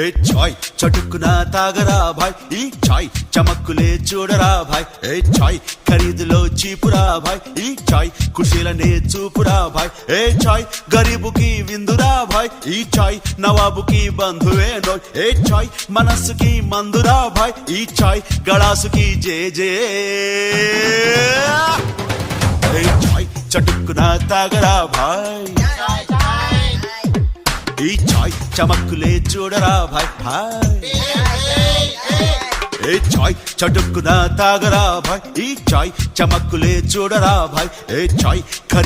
ఏ చాయ్ చటుక్కున తాగరా భాయ్, ఈ చాయ్ చమక్కులే చూడరా భాయ్. ఏ చాయ్ ఖరీదులో చీపురా భాయ్, ఈ చాయ్ ఖుషీలనే చూపురా భాయ్. ఏ చాయ్ గరీబుకి విందురా భాయ్, ఈ చాయ్ నవాబుకి బంధువే నోయ్. ఏ చాయ్ మనస్సుకి మందురా భాయ్, ఈ చాయ్ గళాసుకి జే జే. ఏ చాయ్ చటుక్కున తాగరా భాయ్, ఈ చాయ్ చమక్కులే చూడరా భాయ్ భాయ్. ఏ చాయ్ చటుక్కున తాగరా భాయ్, ఈ చాయ్ చమక్కులే చూడరా భాయ్. ఏ చాయ్